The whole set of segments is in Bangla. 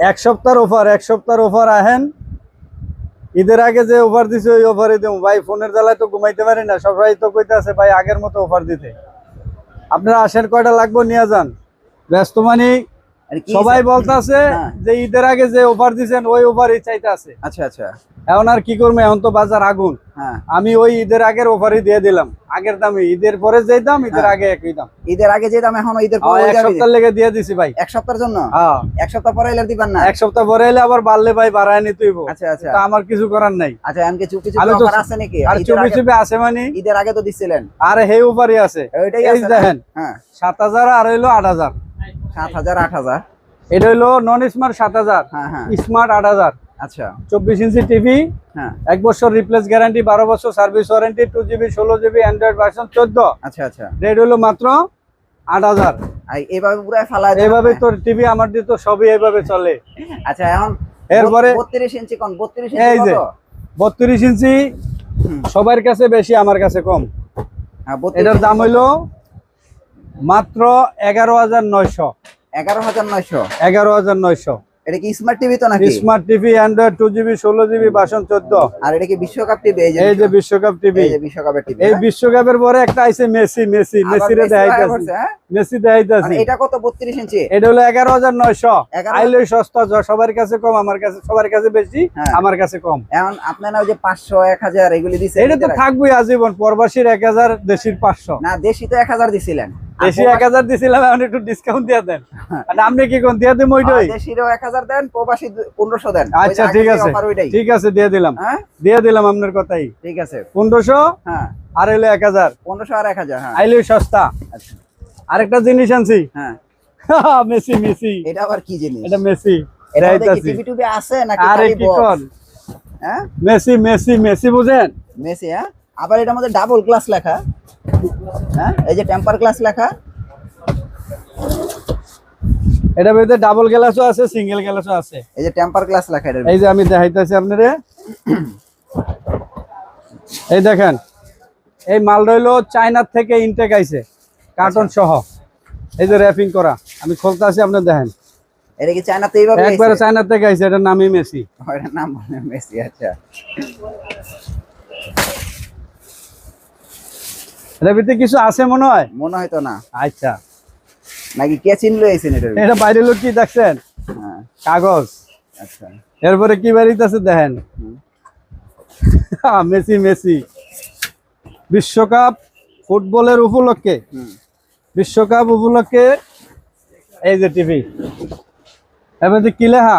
এক সপ্তাহের অফার আহেন। ঈদের আগে যে অফার দিছে ওই অফারে দেবো ভাই। ফোনের জ্বালায় তো ঘুমাইতে পারি না, সবাই তো কইতাছে ভাই আগের মতো অফার দিতে। আপনারা আসেন, কয়টা লাগবে নিয়ে যান। ব্যস্ত মানে সবাই বলতাছে যে ঈদের আগে যে অফার দিছেন ওই অফারই চাইতে আছে। আচ্ছা আচ্ছা, এখন আর কি করবো, এখন তো বাজার আগুন। আমি ওই ঈদের আগের অফারই দিয়ে দিলাম, আগের দামে। ঈদের পরে যে দাম, ঈদের আগে একই দাম। ঈদের আগে যে দাম এখন ঈদের পরে এক সপ্তাহ লেগে দিয়ে দিছি ভাই। এক সপ্তাহের জন্য? হ্যাঁ, এক সপ্তাহ পরে এলে দিবেন না? এক সপ্তাহ পরে এলে আবার বাড়লে ভাই বাড়ায় নিতে হইব। আচ্ছা আচ্ছা, আমার কিছু করার নাই। আচ্ছা, এমন কিছু কিছু অফার আছে নাকি? আর চুপি চুপি আছে মানে ঈদের আগে তো দিছিলেন। আরে হে অফারই আছে। এই দেখেন, হ্যাঁ 7000 আর হইলো 8000। 7000 8000। এটা হইলো নন স্মার্ট 7000, স্মার্ট 8000। আচ্ছা, 24 ইঞ্চি টিভি, 1 বছর রিপ্লেস গ্যারান্টি, 12 বছর service warranty, 2GB 16GB Android version 14। আচ্ছা আচ্ছা, রেট হলো মাত্র 8000। এইভাবে পুরো ফালা এইভাবে তো টিভি আমার দিয়ে তো সবই এইভাবে চলে। আচ্ছা, এখন এরপরে 32 ইঞ্চি কোন? 32 এই ইঞ্চি যে কত? 32 ইঞ্চি সবার কাছে বেশি, আমার কাছে কম। এটার দাম হইলো মাত্র 11900। 11900? 11900। এটা কি স্মার্ট টিভি তো নাকি? Smart TV, Android, 2GB 16GB version 14। আর এটা কি বিশ্বকাপ টিভি? এই যে বিশ্বকাপ টিভি। এই যে বিশ্বকাপের টিভি। এই বিশ্বকাপের পরে একটা আইছে মেসি রে দেখাইতাছি। মেসি দেখাইতাছি। এটা কত? 32 ইঞ্চি? এটা হলো 11900। আইলে সস্তা, সবার কাছে কম, আমার কাছে সবার কাছে বেশি, আমার কাছে কম। এখন আপনারা ওই যে 500 1000 এগুলি দিছেন। এটা তো থাকবেই আজীবন। প্রবাসীর 1000, দেশির 500। না, দেশি তো 1000 দিছিলেন। দেশি 1000 দিছিলাম, এখন একটু ডিসকাউন্ট দিয়ে দেন। আর আপনি কি কোন দিয়ে দেন? ওইটাই দেশিরও 1000 দেন, প্রবাসী 1500 দেন। আচ্ছা ঠিক আছে, ঠিক আছে, দিয়ে দিলাম। দিয়ে দিলাম আপনার কথাই। ঠিক আছে, 1500। হ্যাঁ, আর হইলো 1000। 1500 আর 1000। হ্যাঁ, আইলে সস্তা। আচ্ছা, আরেকটা জিনিস আনছি। হ্যাঁ, মেসি। এটা আবার কি জিনিস? এটা মেসি। এটা কি টিভি টিভি আছে নাকি? আরে কি কোন? হ্যাঁ, মেসি বুঝেন? মেসি। হ্যাঁ, আবার এটার মধ্যে ডাবল গ্লাস লেখা। হ্যাঁ, এই যে টেম্পার গ্লাস লেখা। এটার ভিতরে ডাবল গ্লাসও আছে, সিঙ্গেল গ্লাসও আছে। এই যে টেম্পার গ্লাস লেখা। এই যে আমি দেখাইতেছি আপনারে। এই দেখেন, এই মাল রইলো চায়না থেকে ইনটেক আইছে, কার্টন সহ। এই যে র‍্যাপিং করা, আমি খুলতাছি, আপনি দেখেন। এটা কি চায়নাতে এইভাবে? একবারে চায়না থেকে আইছে। এটার নামই মেসি। এটার নাম মেসি। আচ্ছা, এটার ভিতরে কিছু আছে মনে হয়? মনে হয় তো না। আচ্ছা, নাকি কে চিনলো আইছেন? এটা বাইরে লোক কি দেখছেন? কাগজ। আচ্ছা, এরপরে কি বাড়িতেছে দেখেন। মেসি বিশ্বকাপ ফুটবলের উপলক্ষে, বিশ্বকাপ উপলক্ষে এই যে টিভি। এবারে কি লেখা?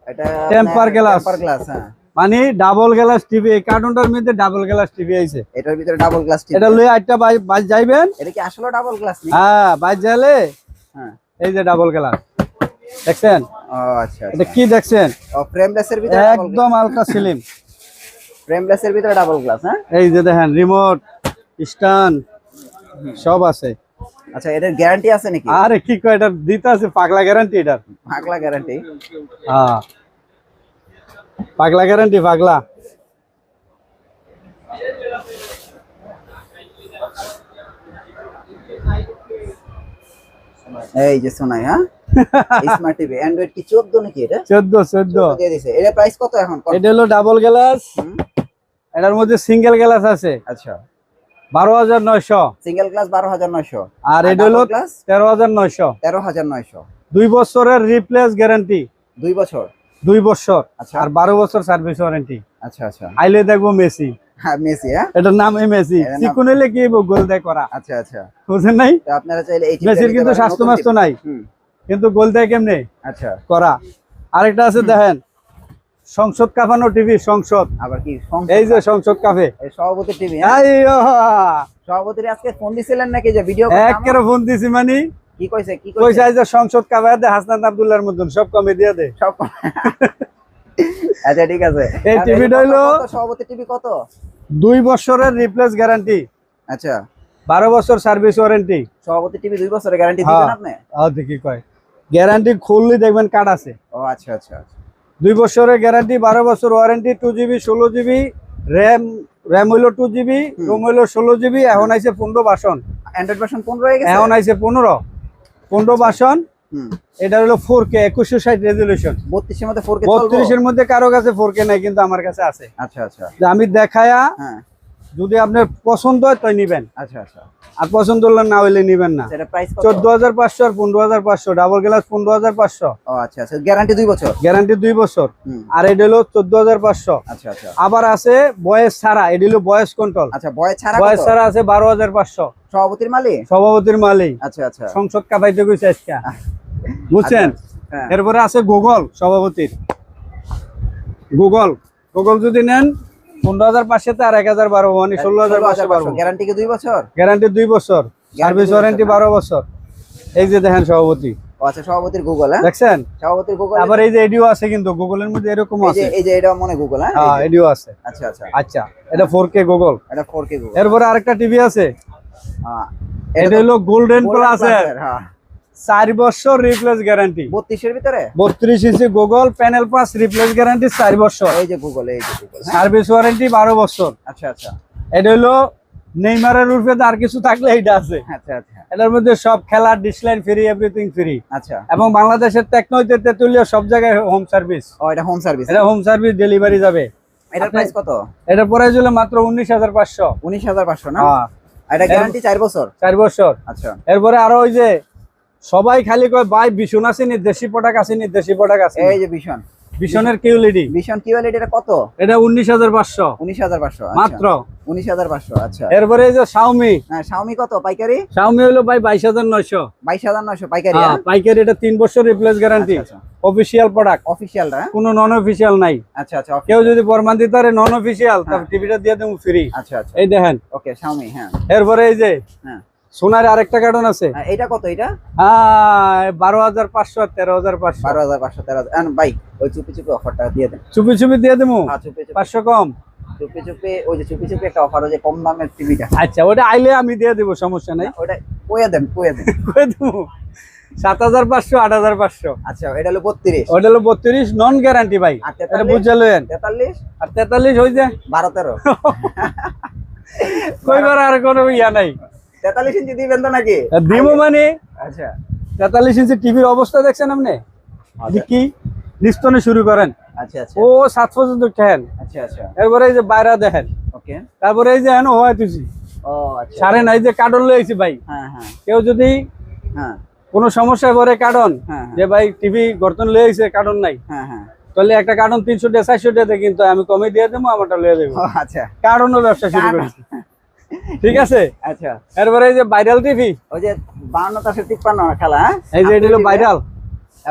এটা টেম্পার গ্লাস। হ্যাঁ, মানে ডাবল গ্লাস টিভি। এই কার্টুনটার মধ্যে ডাবল গ্লাস টিভি আইছে। এটার ভিতরে ডাবল গ্লাস টিভি। এটা লয়ে আটটা বাজ যাইবেন। এটা কি আসলে ডাবল গ্লাস নাকি? হ্যাঁ, বাজ যাইলে হ্যাঁ, এই যে ডাবল গ্লাস দেখছেন? ও আচ্ছা, এটা কি দেখছেন? ও ফ্রেমলেসের ভিতরে একদম আলট্রা স্লিম। ফ্রেমলেসের ভিতরে ডাবল গ্লাস। হ্যাঁ, এই যে দেখেন, রিমোট, স্ট্যান্ড সব আছে। আচ্ছা, এটার গ্যারান্টি আছে নাকি? আরে কি কয়, এটা দিতে আছে পাগলা গ্যারান্টি। এটার পাগলা গ্যারান্টি? হ্যাঁ, পাগলা গ্যারান্টি, পাগলা। এই যে শোনাই। হ্যাঁ, স্মার্ট টিভি অ্যান্ড্রয়েড কি 14 নাকি? এটা 14 দিয়ে দিয়েছে। এর প্রাইস কত এখন? এটা হলো ডাবল গ্লাস। এটার মধ্যে সিঙ্গেল গ্লাস আছে। আচ্ছা, 12900। Single glass 12900। আর এটা হলো 13900। 13900। 2 বছরের রিপ্লেস গ্যারান্টি। 2 বছর? 2 বছর। আচ্ছা, আর 12 বছর সার্ভিস ওয়ারেন্টি। আচ্ছা আচ্ছা, আইলে দেখবো মেসি। হ্যাঁ, মেসি। হ্যাঁ, এটার নাম মেসি। চিকুন হইলে কি গোল দেয় করা। আচ্ছা আচ্ছা, বুঝেন নাই? তো আপনারা চাইলে এই মেসির কিন্তু স্বাস্থ্য মাস্তো নাই, কিন্তু গোল দেয় কেমনে আচ্ছা করা। আরেকটা আছে দেখেন, সংসদ কাঁপানো টিভি। সংসদ আবার কি? এই যে সংসদ কাঁপে। এই সভাপতি টিভি। সভাপতির আজকে ফোন দিছিলেন নাকি? যে ভিডিও একেবারে ফোন দিছি। মানে কি কইছে? কি কইছে যে সংসদ কাঁপায় দে, হাসনাত আব্দুল্লাহর মতন সব কমে দিয়ে দে সব। আচ্ছা, ঠিক আছে। এই টিভিটা হইলো সভাপতি টিভি কত? 2 বছরের রিপ্লেস গ্যারান্টি। আচ্ছা, 12 বছর সার্ভিস ওয়ারেন্টি। সভাপতি টিভি 2 বছরের গ্যারান্টি দিবেন আপনি? দেখি কয় গ্যারান্টি খুললি দেখবেন কার্ড আছে। ও আচ্ছা আচ্ছা, 2 বছরের গ্যারান্টি, 12 বছর ওয়ারেন্টি, 2GB 16GB র্যাম হইলো 2GB, রোম হইলো 16GB। এখন আইছে 15 ভার্সন। অ্যান্ড্রয়েড ভার্সন 15 হয়ে গেছে। এখন আইছে 15 ভার্সন। হুম এটা হলো 4K 2160 রেজলিউশন। 32 এর মধ্যে 4K চলবে? 32 এর মধ্যে কারো কাছে 4K নাই, কিন্তু আমার কাছে আছে। আচ্ছা আচ্ছা। যে আমি দেখায়া হ্যাঁ যদি আপনার পছন্দ হয় তাই নিবেন, আচ্ছা আচ্ছা। আর পছন্দ হলে না হইলে নিবেন না। এটা প্রাইস কত? 14,500 আর 15,500, ডাবল গ্লাস 15,500, ও আচ্ছা আচ্ছা, গ্যারান্টি 2 বছর? গ্যারান্টি 2 বছর। হুম আর এটা হলো 14,500। আচ্ছা আচ্ছা আবার আছে বয়েস ছাড়া, এটা হলো বয়েস কন্ট্রোল। আচ্ছা, বয় ছাড়া বয়েস কত? ছাড়া আছে 12,500। সভাপতির মালিক? সভাপতির মালিক, আচ্ছা আচ্ছা। সংসদ কাপাইতে গেছে আজকে, বুঝছেন? হ্যাঁ এরপরে আছে গুগল সভাপতির, গুগল গুগল যদি নেন 15,500 আর 1,012 মানে 16,500 পারবো। গ্যারান্টি কি 2 বছর? গ্যারান্টি 2 বছর, সার্ভিস 2 ওয়ারেন্টি বছর, 12 বছর। এই যে দেখেন সভাপতি, ও আচ্ছা, সভাপতির গুগল। হ্যাঁ দেখছেন? সভাপতির গুগল। আবার এই যে এডিও আছে, কিন্তু গুগলের মধ্যে এরকম এই যে আছে। এই যে এটা মনে গুগল। হ্যাঁ হ্যাঁ এডিও আছে। আচ্ছা আচ্ছা আচ্ছা, এটা 4K গুগল। এটা 4K গুগল। এরপরে আরেকটা টিভি আছে, হ্যাঁ এটা হলো গোল্ডেন Golden প্লাস এর Plus হ্যাঁ 4 বছর রিপ্লেস গ্যারান্টি। 32 এর ভিতরে 32 inch Google panel pass replace guarantee 4 বছর, এই যে গুগল, এই যে গুগল। হ্যাঁ সার্ভিস ওয়ারেন্টি 12 বছর। আচ্ছা আচ্ছা এটা হলো নেইমারের রূপে আর কিছু থাকলে এইটা আছে। আচ্ছা আচ্ছা এটার মধ্যে সব খেলার ডিসলাইন ফ্রি, এভরিথিং ফ্রি। আচ্ছা। এবং বাংলাদেশের টেকনোতে তেতুলিয়া সব জায়গায় হোম সার্ভিস। ও এটা হোম সার্ভিস? এটা হোম সার্ভিস ডেলিভারি যাবে। এটার প্রাইস কত? এটা প্রাইস হলো মাত্র 19,500। 19,500 না? হ্যাঁ এটা গ্যারান্টি 4 বছর? 4 বছর। আচ্ছা এরপরে আরো ওই যে সবাই খালি কয় ভাই ভীষণ আসেনি, দেশি প্রোডাক্ট আসেনি, দেশি প্রোডাক্ট আছে। এই যে ভীষণ, ভীষণের কিউলিডি, ভীষণ কিওয়ালিটি এটা কত? এটা 19,500 19,500 মাত্র। 19,500 আচ্ছা। এরপরে এই যে শাওমি, হ্যাঁ শাওমি কত পাইকারি? শাওমি হলো ভাই 22,900। 22,900 পাইকারি? হ্যাঁ পাইকারি, এটা 3 বছর রিপ্লেস গ্যারান্টি, আচ্ছা অফিশিয়াল প্রোডাক্ট, অফিশিয়ালটা? কোনো নন অফিশিয়াল নাই। আচ্ছা আচ্ছা কেউ যদি প্রমাণ দিতে পারে নন অফিশিয়াল, তাহলে টিভিটা দিয়ে দেবো ফ্রি। আচ্ছা আচ্ছা এই দেখেন। ওকে শাওমি। হ্যাঁ এরপরে এই যে হ্যাঁ সোনার আরেকটা কার্টন আছে, এটা কত? এটা হ্যাঁ 12,500 আর 13,500। 12,500 13,000। ভাই ওই চুপি চুপি অফারটা দিয়ে দেন। চুপি চুপি দিয়ে দেবো হ্যাঁ চুপি চুপি 500 কম। চুপি চুপি ওই যে চুপি চুপি একটা অফার, ওই যে কম দামের টিভিটা। আচ্ছা ওটা আইলে আমি দিয়ে দেবো, সমস্যা নাই। ওটা কইয়া দেন কইয়া দেন। করে দেবো 7,500 8,500। আচ্ছা এটা হলো 32, ওটা হলো 32 নন গ্যারান্টি ভাই, আর এটা 43? বুঝলেন? 43 আর 43 হই যে 12 13 কইবার আর কোনো ইয়া নাই। 43 ইঞ্চি দিবেন তো নাকি? দিমো মানে আচ্ছা 43 ইঞ্চি টিভির অবস্থা দেখছেন আপনি? কি নিস্তনে শুরু করেন, আচ্ছা আচ্ছা ও 7 পর্যন্ত খেন। আচ্ছা আচ্ছা এরপরে এই যে বাইরে দেখেন, ওকে। তারপরে এই যে এনো হয় তুই ও আচ্ছা সারে নাই যে কার্টন লইছি ভাই। হ্যাঁ হ্যাঁ কেউ যদি হ্যাঁ কোনো সমস্যায় পড়ে কার্টন, হ্যাঁ যে ভাই টিভি গর্তন লইছে কার্টন নাই, হ্যাঁ হ্যাঁ তাহলে একটা কার্টন 300 টাকা 400 টাকা, কিন্তু আমি কমে দিয়ে দেবো, আমারটা লয়ে দেবো। ও আচ্ছা কার্টনও ব্যবসা শুরু করেছি, ঠিক আছে? আচ্ছা। এরপরে এই যে ভাইরাল টিভি, ওই যে 52 খেলা। হ্যাঁ এই যে এটা হলো ভাইরাল,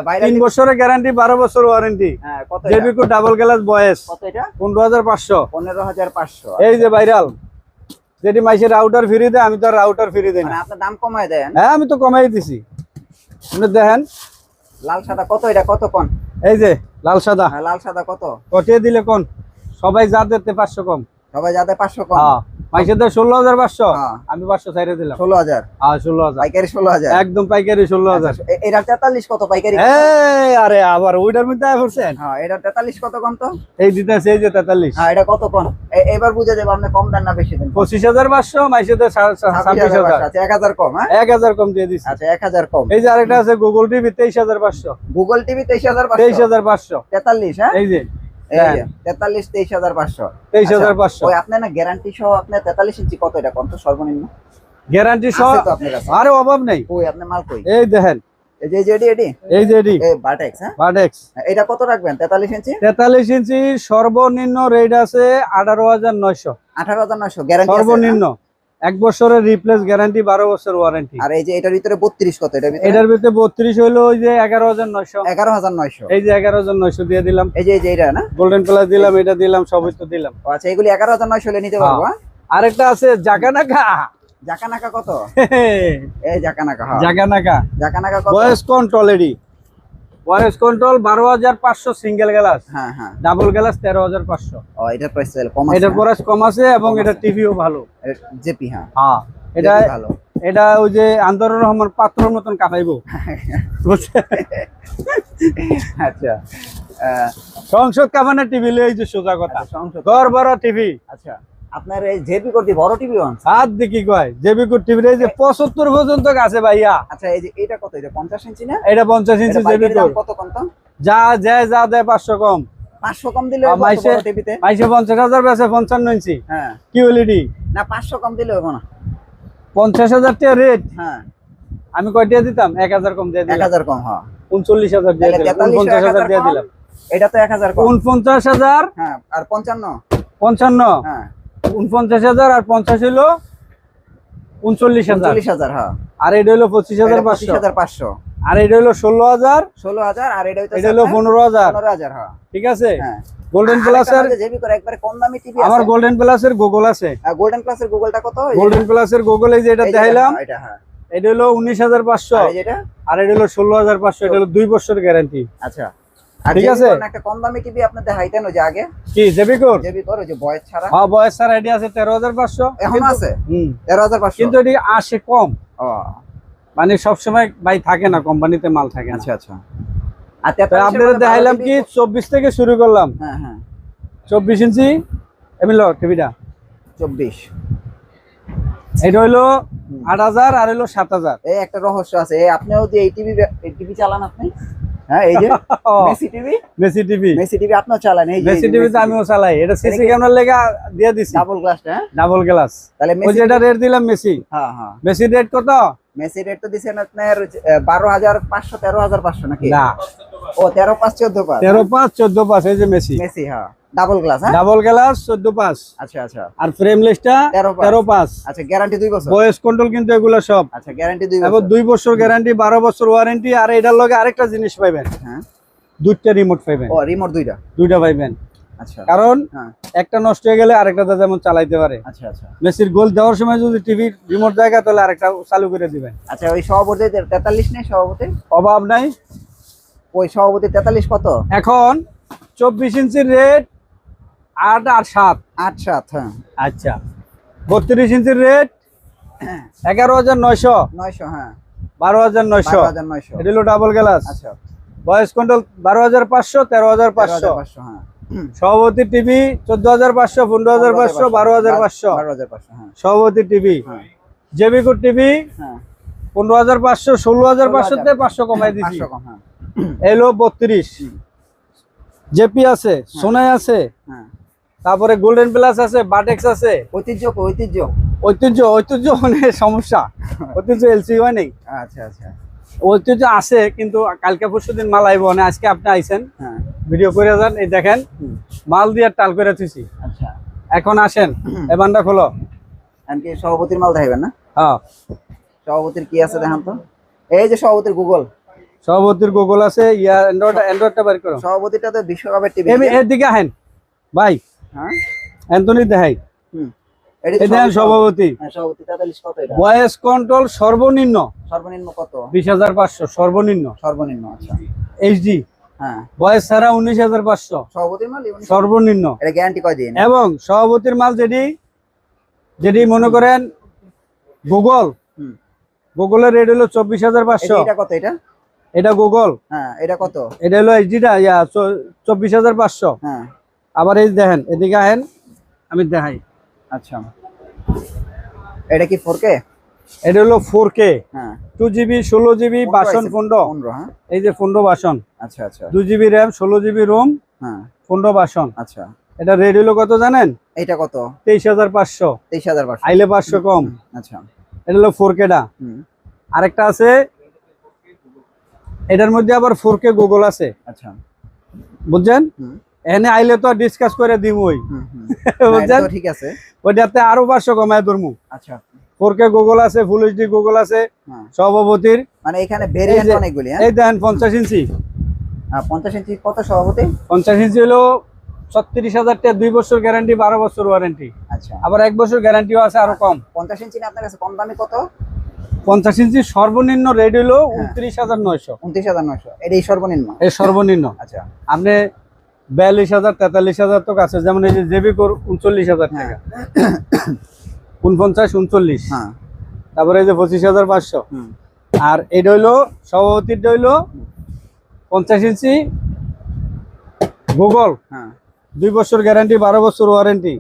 বাইরে 3 বছরের গ্যারান্টি 12 বছর ওয়ারেন্টি, হ্যাঁ কত? জেবিকো ডাবল গ্লাস বয়েস, কত এটা? 15,500। 15,500। এই যে ভাইরাল, যেটি মাইসের রাউটার ফ্রি দেয়, আমি তো রাউটার ফ্রি দেই না। মানে আপনার দাম কমায় দেন? হ্যাঁ আমি তো কমাই দিছি। আপনি দেখেন লাল সাদা কত? এটা কত কোন? এই যে লাল সাদা, হ্যাঁ লাল সাদা কত? কটিয়ে দিলে কোন সবাই যা দিতে 500 কম। সবাই যাতে 500 কম। হ্যাঁ মাইসের দেয় 16,500, হ্যাঁ। আমি 500 ছাইরে দিলাম। 16,000 হ্যাঁ 16,000, পাইকারি 16,000 একদম পাইকারি 16,000। এটা 43 কত পাইকারি? এই আরে আবার ওইটার মধ্যে আয় পড়ছেন। হ্যাঁ এটা 43 কত কোন তো? এই দিতেছে এই যে 43, হ্যাঁ এটা কত কোন? এবার বুঝে যাবে আপনি কম দেন না বেশি দেন? 25,500, মাইসের দেয় 26,000। আচ্ছা 1000 কম। হ্যাঁ 1,000 কম দিয়ে দিছি। আচ্ছা 1000 কম। এই যে আরেকটা আছে গুগল টিভি 23,500। Google TV 23,500। 23,500 43 হ্যাঁ এই যে এই যে 43 23,500। 23,500 ওই আপনি না গ্যারান্টি সহ আপনি 43 ইঞ্চি কত এটা কোন তো সর্বনিম্ন? গ্যারান্টি সহ আছে তো আপনার কাছে? আরে অভাব নাই। ওই আপনি মাল কই? এই দেখেন, এই যে এডি এই যে এডি এই বাটেক্স। হ্যাঁ বাডেক্স এটা কত রাখবেন? 43 ইঞ্চি 43 ইঞ্চি সর্বনিম্ন রেট আছে 18,900 18,900 গ্যারান্টি আছে? সর্বনিম্ন। 1 বছরের রিপ্লেস গ্যারান্টি, 12 বছর ওয়ারেন্টি। আর এই যে এটার ভিতরে 32 কত? এটার ভিতরে 32 হইলো ওই যে 11,900। 11,900। এই যে 11,900 দিয়ে দিলাম, এই যে এটা না? গোল্ডেন প্লাস দিলাম, এটা দিলাম, সবই তো দিলাম। ও আচ্ছা এগুলি 11,900 হলে নিতে পারবো। হ্যাঁ আরেকটা আছে জাকানাকা। জাকানাকা কত? এই জাকানাকা। হ্যাঁ জাকানাকা জাকানাকা কত? ভয়েস কন্ট্রোল এডি, ভয়েস কন্ট্রোল 12,500 সিঙ্গেল গ্লাস, হ্যাঁ হ্যাঁ ডাবল গ্লাস 13,500। ও এটার প্রাইস কম আছে? এটার প্রাইস কম আছে এবং এটা টিভিও ভালো। জেপি। হ্যাঁ হ্যাঁ এটা জেপি ভালো। এটা ওই যে আন্দরুর রহমান পাত্রর মতন কাটাইবো, বুঝছেন? আচ্ছা সংসদ কামানের টিভি লই যে সোজা কথা, সংসদ। ঘর বড় টিভি, আচ্ছা আপনার এই জেবি করতে বড় টিভি ওয়ান। হাত দেখি কয় জেবিকুর টিভির এই যে 75 পর্যন্ত আছে ভাইয়া। আচ্ছা এই যে এটা কত, এটা 50 ইঞ্চি না? এটা 50 ইঞ্চি এটা বাইকের জেবিকুর। দাম কত কোন তো? যা দেয় 500 কম। 500 কম দিলে মাইসে বড় টিভিতে। 50,000 বেচে 55 ইঞ্চি হ্যাঁ কিউএলইডি। না 500 কম দিলে হবে না। 50,000 টাকা রেট। হ্যাঁ আমি কয়টা দিতাম? 1000 কম দিয়ে দিলাম। 1000 কম। হ্যাঁ 39,000 দিয়ে তাহলে দিলাম। 43,000 49,000 দিয়ে দিলাম। এটা তো 1000 কম। 49,000 হ্যাঁ আর 55। 55 হ্যাঁ 49,000 আর 50 হলো 39,000। 39,000। হ্যাঁ আর এটা হলো 25,500। 25,500। আর এটা হলো 16,000। 16,000 আর এটা এটা হলো 15,000। 15,000। হ্যাঁ ঠিক আছে। হ্যাঁ গোল্ডেন প্লাসের জেবি করে একবারে কম দামি টিভি আমার আছে। গোল্ডেন প্লাসের গুগল আছে। গোল্ডেন প্লাসের গুগলটা কত? গোল্ডেন প্লাসের গুগল এই যে এটা এই যে দেখাইলাম, এটা। হ্যাঁ এটা হলো 19,500। আর এই যেটা? আর এটা হলো 16,500। এটা হলো 2 বছর গ্যারান্টি। আচ্ছা আর ঠিক ঠিক আছে। আছে একটা কম দামি টিভি আপনি দেখাইতেন ওই যে আগে কি জেবিকোর? জেবি করে যে বয়স ছাড়া। হ্যাঁ বয়স স্যার আইডি আছে 13,500 এখন আছে 13,500। কিন্তু এটি আসে কম, ও মানে সব সময় ভাই থাকে না, কোম্পানিতে মাল থাকে না। আচ্ছা আচ্ছা। আর তো আপনাদের দেখাইলাম কি 24 থেকে শুরু করলাম। হ্যাঁ হ্যাঁ 24 ইঞ্চি এমএল টিভিটা 24। এটা হইলো 8,000 আর হইলো 7,000। এই একটা রহস্য আছে, এই আপনিও যে এই টিভি চালান আপনি? হ্যাঁ এই যে Messi TV. Messi TV. Messi TV আপনিও চালান? এই যে মেসি টিভিতে আমিও চালাই। এটা সিসি ক্যামেরার লেগা দিয়ে দিছি ডাবল গ্লাস। হ্যাঁ ডাবল গ্লাস। তাহলে ওই মেসি যেটা রেট দিলাম মেসি। হ্যাঁ হ্যাঁ মেসি রেট কত? মেসি রেট তো দিছেন আপনার 12,500 13,500 নাকি? না ও 13,500 14,500। 13,500 14,500 এই যে মেসি মেসি হ্যাঁ ডাবল গ্লাস। হ্যাঁ ডাবল গ্লাস 14,500। আচ্ছা আচ্ছা আর ফ্রেমলেসটা 13,500। 13,500। আচ্ছা গ্যারান্টি 2 বছর। ভয়েস কন্ট্রোল কিন্তু এগুলো সব। আচ্ছা গ্যারান্টি 2 এবং বছর। 2 বছর গ্যারান্টি, 12 বছর ওয়ারেন্টি। আর এটার লগে আরেকটা জিনিস পাইবেন, হ্যাঁ দুইটা রিমোট পাইবেন। ও রিমোট দুইটা। দুইটা পাইবেন, আচ্ছা কারণ হ্যাঁ একটা নষ্ট হয়ে গেলে আরেকটা যেমন চালাইতে পারে। আচ্ছা আচ্ছা মেসির গোল দেওয়ার সময় যদি টিভির রিমোট জায়গা তাহলে আরেকটা চালু করে দিবেন। আচ্ছা। ওই সভাপতি 43 নেই সভাপতি? অভাব নাই। ওই সভাপতি 43 কত? এখন 24 ইঞ্চির রেট 8 আর 7। 8 7। হ্যাঁ আচ্ছা 32 ইঞ্চির রেট 11,900। 900। হ্যাঁ 12,900। 12,900। এটা হলো ডাবল গ্লাস। আচ্ছা ভয়েস কন্ট্রোল 12,500 13,500। 13,500। হ্যাঁ সভাপতি টিভি 14,500 15,500 12,500। 12,500। হ্যাঁ সভাপতি টিভি। হ্যাঁ জেবিকোর টিভি হ্যাঁ 15,500 16,500 তে 500 কমাই দিছি। 500 কম। হ্যাঁ এলো 32। জেপি আছে, সোনাই আছে, হ্যাঁ তারপরে গোল্ডেন প্লাস আছে, বাটেক্স আছে। ঐতিহ্য ঐতিহ্য। ঐতিহ্য মানে সমস্যা, ঐতিহ্য এলসি হয় নাই। আচ্ছা আচ্ছা। ঐতিহ্য আছে কিন্তু কালকে পরশুদিন মাল আইব না। আজকে আপনি আইছেন, হ্যাঁ ভিডিও করে যান। এই দেখেন মাল দিয়ে টাল করে থুইছি। আচ্ছা এখন আসেন এই বান্ডা খোলো। এমনকি সভাপতির মাল দেখাবেন না? হ্যাঁ সভাপতির কি আছে দেখান তো। এই যে সভাপতির গুগল। সভাপতির গুগল আছে। ইয়া অ্যান্ড্রয়েডটা বের করো। সভাপতিটা তো বিশ্বকাপের টিভি। এর দিকে আহেন ভাই, হ্যাঁ অ্যান্টনি দেখাই। হুম এই দেখেন সভাপতি। হ্যাঁ সভাপতি 43 কত এটা? ভয়েস কন্ট্রোল সর্বনিম্ন সর্বনিম্ন কত? 20,500 সর্বনিম্ন। সর্বনিম্ন। আচ্ছা এইচডি হ্যাঁ ভয়েস ছাড়া 19,500 সভাপতির মাল সর্বনিম্ন। এটা গ্যারান্টি কয় দিন? এবং সভাপতির মাল যেটি মনে করেন গুগল, হুম গুগলের রেট হলো 24,500। এটা কত এটা? এটা গুগল। হ্যাঁ এটা কত? এটা হলো এইচডিটা 24,500। হ্যাঁ আবার এই দেখেন এদিকে আহেন, আমি দেখাই। আচ্ছা এটা কি 4K? এটা হলো 4K হ্যাঁ 2GB 16GB বাসন 15। 15। হ্যাঁ 15 বাসন। আচ্ছা আচ্ছা 2GB র্যাম 16GB রোম হ্যাঁ 15 বাসন। আচ্ছা এটা রেট হলো কত জানেন? এটা কত? 23,500। 23,500। আইলে 500 কম। আচ্ছা এটা হলো 4Kটা। হুম আরেকটা আছে, এটার মধ্যে আবার 4K গুগল আছে, আচ্ছা বুঝছেন? হুম এনে আইলে তো ডিসকাস করে দিমই, হুম হুম। বুঝছেন? ঠিক আছে। ওইটাতে আরো 500 কমায় ধরমু। আচ্ছা 4K গুগল আছে, ফুল এইচডি গুগল আছে। হ্যাঁ সভাপতির মানে এখানে ভেরিয়েন্ট অনেকগুলি। হ্যাঁ এই দেখেন 50 ইঞ্চি। 50 ইঞ্চি কত সভাপতি? 50 ইঞ্চি হলো 36,000 টাকা, 2 বছর গ্যারান্টি 12 বছর ওয়ারেন্টি। আচ্ছা আবার 1 বছর গ্যারান্টিও আছে আরো কম। 50 ইঞ্চি আপনার কাছে কম দামি কত? 50 ইঞ্চি সর্বনিম্ন রেট হলো 29,900। 29,900 এটাই সর্বনিম্ন। এই সর্বনিম্ন। আচ্ছা আপনি 42,000 43,000 তো আছে, যেমন এই যে জেবিকোর 39,000 টাকা, 49 39। হ্যাঁ তারপরে এই যে 25,500। হুম আর এটা হইলো সভাপতিরটা হইলো 50 ইঞ্চি গুগল, হ্যাঁ 2 বছর গ্যারান্টি 12 বছর ওয়ারেন্টি।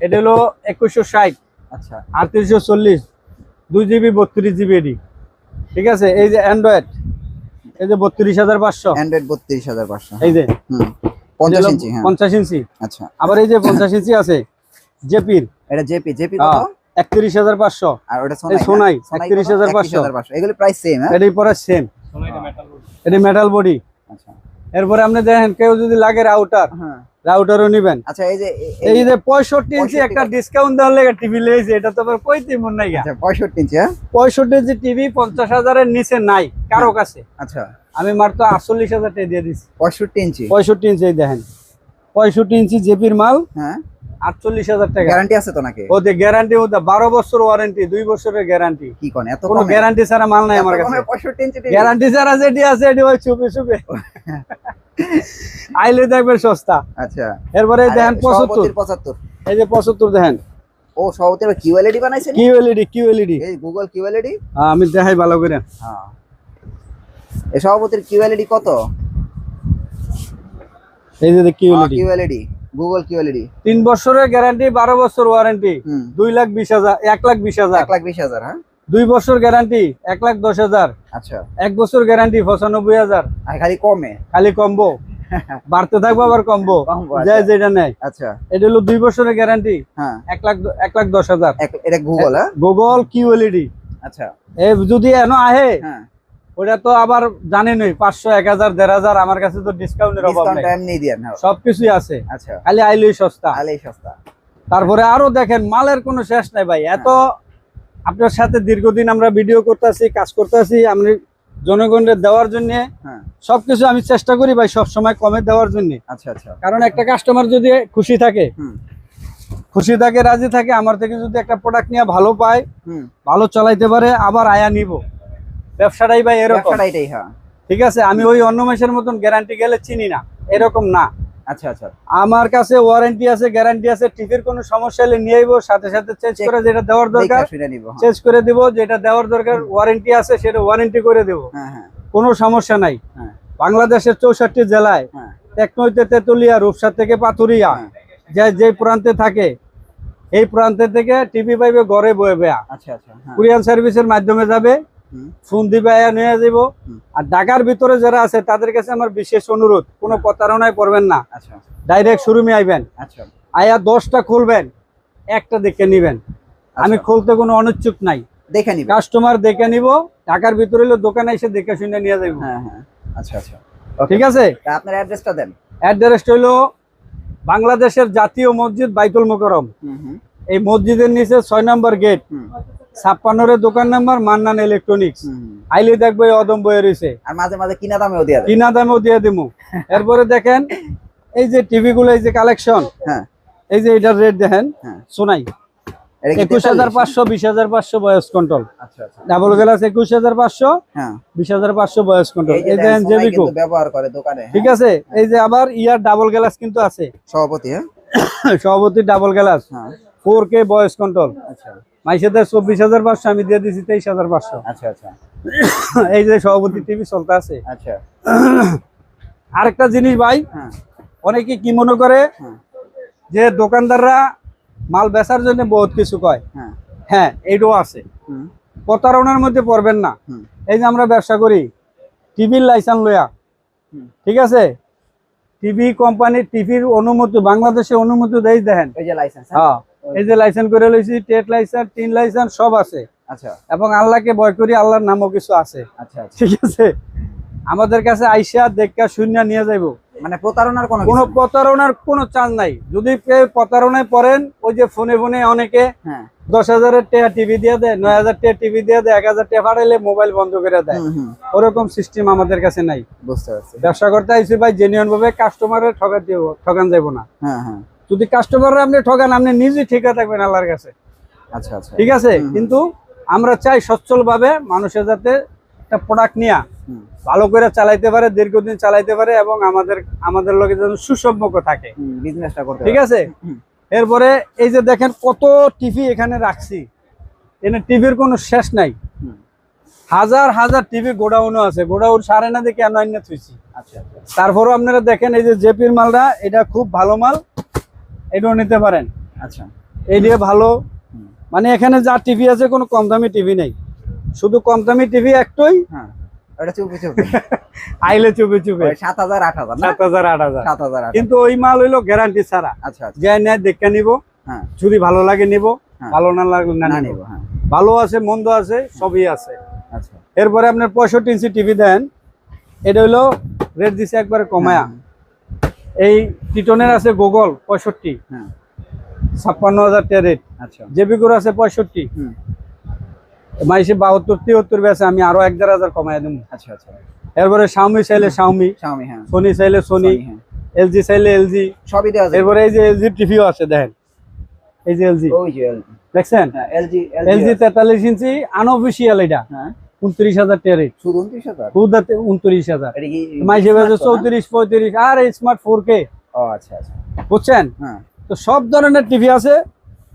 এটা হলো 2160 আচ্ছা 3840 2GB 32GB এডি। ঠিক আছে, এই যে অ্যান্ড্রয়েড, এই যে 32500, অ্যান্ড্রয়েড 32,500। এই যে 50 ইঞ্চি। হ্যাঁ 50 ইঞ্চি। আচ্ছা, আবার এই যে 50 ইঞ্চি আছে জেপির, এটা জেপি কত? 31500। আর ওটা এই সোনাই কত? 31500। এগুলো প্রাইস সেম। হ্যাঁ এটাই পরে সেম, এটা মেটাল বডি। আচ্ছা এরপরে আপনি দেখেন কেউ যদি লাগে রাউটার, হ্যাঁ রাউটারও নিবেন। আচ্ছা, এই যে এই যে 65 ইঞ্চি একটা ডিসকাউন্ট দেওয়ার লেগে টিভি লেগেছে, এটা তো আবার কইতে মন নাই গা। আচ্ছা 65 ইঞ্চি। হ্যাঁ 65 ইঞ্চি টিভি 50,000 এর নিচে নাই কারো কাছে। আচ্ছা আমি মাত্র 48,000 টাকা দিয়ে দিছি। 65 ইঞ্চি। 65 ইঞ্চি এই দেখেন, 65 ইঞ্চি জেপির মাল হ্যাঁ 48,000 টাকা। গ্যারান্টি আছে তো নাকি? ওতে গ্যারান্টি, ওতে 12 বছর ওয়ারেন্টি, 2 বছরের গ্যারান্টি। কি কোন এত কোনো কমে? গ্যারান্টি ছাড়া মাল নাই আমার কাছে। 65 ইঞ্চি টিভি গ্যারান্টি ছাড়া যেটি আছে এটি ওই চুপে চুপে আইলে দেখবেন সস্তা। আচ্ছা, এরপরে এই দেখেন 75, 75। এই যে 75 দেখেন, ও সভাপতির কিউএলইডি বানাইছেন? কিউএলইডি। এই গুগল কিউএলইডি। আমি দেখাই ভালো করে। হ্যাঁ, এই সভাপতির কিউএলইডি কত? এই যে কিউএলইডি, কিউএলইডি গুগল কিউএলইডি 3 বছরের গ্যারান্টি, 12 বছর ওয়ারেন্টি, হুম 2,20,000, 1,20,000। 1,20,000। হ্যাঁ 2 বছর গ্যারান্টি 1,10,000। আচ্ছা, 1 বছর গ্যারান্টি 95,000। আর খালি কমে। খালি কম্বো, বাড়তে থাকবো আবার কম্বো, কম্বো, যে আচ্ছা। যেটা নেয়। আচ্ছা এটা হলো 2 বছরের গ্যারান্টি, হ্যাঁ 1,10,000। এটা গুগল। হ্যাঁ গুগল কিউএলইডি। আচ্ছা এ যদি এনো আহে হ্যাঁ ওটা তো আবার জানেনই, 500, 1,000, 1,500। আমার কাছে তো ডিসকাউন্টের অভাব ডিসকাউন্ট নেই, এমনি দেন। হ্যাঁ সবকিছুই আছে, আচ্ছা, খালি আইলেই সস্তা। আলেই সস্তা। তারপরে আরো দেখেন মালের কোনো শেষ নাই ভাই। এত আপনার সাথে দীর্ঘদিন আমরা ভিডিও করতেছি, কাজ করতেছি, আমি জনগণের দেওয়ার জন্য হ্যাঁ সবকিছু আমি চেষ্টা করি ভাই সব সময় কমে দেওয়ার জন্য। আচ্ছা আচ্ছা কারণ একটা কাস্টমার যদি খুশি থাকে, হুম রাজি থাকে, আমার থেকে যদি একটা প্রোডাক্ট নিয়ে ভালো পায়, হুম ভালো চালাইতে পারে, আবার আয়া নিব। ব্যবসাটাই ভাই এরকম। ব্যবসাটা এটাই। হ্যাঁ ঠিক আছে, আমি ওই অন্য মাসের মতন গ্যারান্টি গেলে চিনি না, এরকম না। আচ্ছা আচ্ছা আমার কাছে ওয়ারেন্টি আছে, গ্যারান্টি আছে। টিভির কোনো সমস্যা হলে নিয়ে আইবো, সাথে সাথে চেঞ্জ করে যেটা দেওয়ার দরকার সেটা নিব। হ্যাঁ চেঞ্জ করে দিব, যেটা দেওয়ার দরকার ওয়ারেন্টি আছে সেটা ওয়ারেন্টি করে দেব, হ্যাঁ হ্যাঁ কোনো সমস্যা নাই। হ্যাঁ বাংলাদেশের 64 জেলায়, হ্যাঁ টেকনইতে তেতুলিয়া, রূপসা থেকে পাথুরিয়া, হ্যাঁ। যে প্রান্তে থাকে, এই প্রান্তে থেকে টিভি পাইবে ঘরে বয়ে বেয়া। আচ্ছা আচ্ছা হ্যাঁ কুরিয়ার সার্ভিসের মাধ্যমে যাবে, হুম ফোন দিবে, আয়া নিয়ে যাব। হুম। আর ঢাকার ভিতরে যারা আছে তাদের কাছে আমার বিশেষ অনুরোধ, কোনো প্রতারণায় পড়বেন না, আচ্ছা ডাইরেক্ট শোরুমে আইবেন, আচ্ছা আয়া 10টা খুলবেন, একটা দেখে নিবেন। আমি আচ্ছা। খুলতে কোনো অনিচ্ছুক নাই, দেখে নিব। কাস্টমার দেখে নিব। ঢাকার ভিতরে হলে দোকানে এসে দেখে শুনে নিয়ে যাবো। হ্যাঁ হ্যাঁ আচ্ছা আচ্ছা ঠিক আছে, তা আপনার অ্যাড্রেসটা দেন। অ্যাড্রেসটা হলো বাংলাদেশের জাতীয় মসজিদ বাইতুল মোকাররম। হুম হুম এই মসজিদের নিচে 6 নম্বর গেট, হুম 56 দোকান নাম্বার, মান্নান ইলেকট্রনিক্স। হুম। আইলে দেখবো এই অদম বয়ে রয়েছে, আর মাঝে মাঝে কিনা দামেও দিয়ে দেন। কিনা দামেও দিয়ে দিমু। এরপরে দেখেন এই যে টিভি গুলো, এই যে কালেকশন, হ্যাঁ এই যে এটার রেট দেখেন, হ্যাঁ সোনাই এটা কি 21,500, 20,500 ভয়েস কন্ট্রোল। আচ্ছা আচ্ছা ডাবল গ্লাস 21,500, হ্যাঁ 20,500 ভয়েস কন্ট্রোল। এই যে এই দেখেন সোনাই জেবিকো, কিন্তু ব্যবহার করে দোকানে। হ্যাঁ। ঠিক আছে। এই যে আবার ইয়ার ডাবল গ্লাস কিন্তু আছে, সভাপতি। হ্যাঁ সভাপতি ডাবল গ্লাস, হ্যাঁ 4K ভয়েস কন্ট্রোল। আচ্ছা মাইসেদের 24,500, আমি দিয়ে দিছি 23,500। আচ্ছা আচ্ছা এই যে সভাপতি টিভি চলতে আছে। আচ্ছা আরেকটা জিনিস ভাই, হ্যাঁ অনেকে কি মনে করে হ্যাঁ যে দোকানদাররা মাল বেচার জন্য বহুত কিছু কয়। হ্যাঁ হ্যাঁ, এইটাও আছে, হুম প্রতারণার মধ্যে পড়বেন না। হুম এই যে আমরা ব্যবসা করি টিভির লাইসেন্স লয়া, হুম। ঠিক আছে, টিভি কোম্পানির টিভির অনুমতি বাংলাদেশে অনুমতি দেয়, দেখেন। এই যে লাইসেন্স। হ্যাঁ, এই যে লাইসেন্স করে লইছি, টেট লাইসেন্স, টিন লাইসেন্স সব আছে। আচ্ছা এবং আল্লাহকে ভয় করি, আল্লাহর নামও কিছু আছে। আচ্ছা আচ্ছা ঠিক আছে, আমাদের কাছে আইসা দেখা শূন্য নিয়ে যাইব, মানে প্রতারণার কোনো কোনো কিছু নেই। প্রতারণার কোনো চান্স নাই। যদি কেউ প্রতারণায় পড়েন, ওই যে ফোনে ফোনে অনেকে হ্যাঁ 10,000 টাকা টিভি দিয়ে দেয়, 9,000 টাকা টিভি দিয়ে দেয়, 1,000 টাকা পাঠাইলে মোবাইল বন্ধ করে দেয়। হুম হুম ওরকম সিস্টেম আমাদের কাছে নাই। বুঝতে পারছি। ব্যবসা করতে আইসি ভাই জেনুইন ভাবে, কাস্টমারের ঠকান যাবো না। হ্যাঁ হ্যাঁ যদি কাস্টমাররা আপনি ঠকান, আপনি নিজে ঠিকা থাকবেন আল্লাহর কাছে। আচ্ছা আচ্ছা ঠিক আছে, হুম, কিন্তু আমরা চাই সচ্ছল ভাবে মানুষের যাতে একটা প্রোডাক্ট নিয়ে হুম ভালো করে চালাইতে পারে, দীর্ঘদিন চালাইতে পারে, এবং আমাদের লোকের যেন সুসম্পর্ক থাকে। বিজনেসটা করতে ঠিক আছে, হুম। এরপরে এই যে দেখেন কত টিভি এখানে রাখছি, এখানে টিভির কোনো শেষ নাই। হুম। হাজার হাজার টিভি গোডাউনও আছে, গোডাউন সারে না দেখে আনাইনা থুইছি। আচ্ছা আচ্ছা তারপরও আপনারা দেখেন এই যে জেপির মালটা, এটা খুব ভালো মাল, এটাও নিতে পারেন। আচ্ছা এই দিয়ে ভালো, হুম। মানে এখানে যা টিভি আছে কোনো কম দামি টিভি নেই, শুধু কম দামি টিভি একটাই, হ্যাঁ ওটা চুপি চুপি আইলে চুপে চুপে 7,000 8,000 না 7,000 8,000। 7,000 কিন্তু ওই মাল হইলো গ্যারান্টি ছাড়া, আচ্ছা আচ্ছা যে নেয় দেখে নিব, হ্যাঁ যদি ভালো লাগে নিব, হ্যাঁ। ভালো না লাগলে না না নিব। নিব হ্যাঁ ভালো আছে মন্দ আছে সবই আছে। আচ্ছা এরপরে আপনার 65 ইঞ্চি টিভি দেন, এটা হইলো রেট দিছে একবারে কমায়া। এই টিটনের আছে গুগল 65, হ্যাঁ 56,000 টাকা রেট। আচ্ছা জেবিগুর আছে 65, হুম মাইসে 72 73 বেছে, আমি আরো 1,500 কমায় দেবো। আচ্ছা আচ্ছা এরপরে শাওমি চাইলে শাওমি, Xiaomi হ্যাঁ সোনি চাইলে সোনি, Sony, হ্যাঁ এলজি চাইলে এলজি। সবই দেওয়া যায় এরপরে এই যে এলজি টিভিও আছে দেখেন, এই যে এলজি ওই যে LG দেখছেন, হ্যাঁ LG এলজি 43 ইঞ্চি আনঅফিসিয়াল, এটা হ্যাঁ 29,000 টাকা রেট, শুধু 29,000 খুদাতে 29,000, এটা কি মাইসে বেছে smart phone, 34 35, আর স্মার্ট 4K, ও আচ্ছা আচ্ছা বুঝছেন? হ্যাঁ তো সব ধরনের টিভি আছে।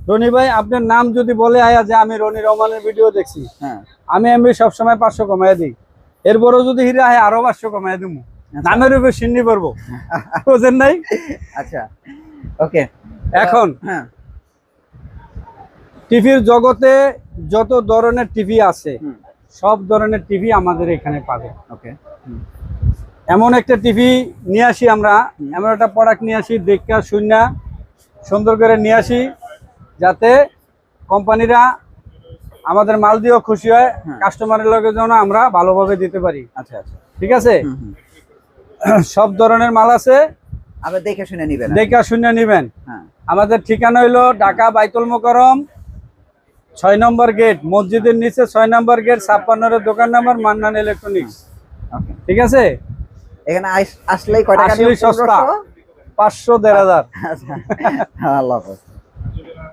রনি ভাই আপনার নাম যদি বলে আয়া যে আমি রনি রহমানের ভিডিও দেখছি, হ্যাঁ আমি সবসময় 500 কমায় দিই, এরপরও যদি হিরে আয় আরো 500 কমায় দিব, নামের উপর সিন্নি পারবো, বুঝেন নাই? আচ্ছা ওকে এখন হ্যাঁ টিভির জগতে যত ধরনের টিভি আছে, হুম সব ধরনের টিভি আমাদের এখানে পাবে। ওকে এমন একটা টিভি নিয়ে আসি আমরা, এমন একটা প্রোডাক্ট নিয়ে আসি, দেখা শূন্য সুন্দর করে নিয়ে আসি, যাতে কোম্পানিরা আমাদের মাল দিয়েও খুশি হয়, হ্যাঁ। কাস্টমারের লগে যেন আমরা ভালোভাবে দিতে পারি। আচ্ছা আচ্ছা ঠিক আছে? হুম হুম সব ধরনের মাল আছে, আবার দেখে শুনে নিবেন দেখা শূন্য নিবেন। হ্যাঁ আমাদের ঠিকানা হইলো ঢাকা বাইতুল মোকাররম 6 নম্বর গেট, মসজিদের নিচে 6 নম্বর গেট, 56 এর দোকান নাম্বার, মান্নান ইলেকট্রনিক্স। ওকে ঠিক আছে? এখানে আসলেই কয় টাকা আসলেই নিয়ে সস্তা, 500 1,500। আচ্ছা আল্লাহ হাফেজ।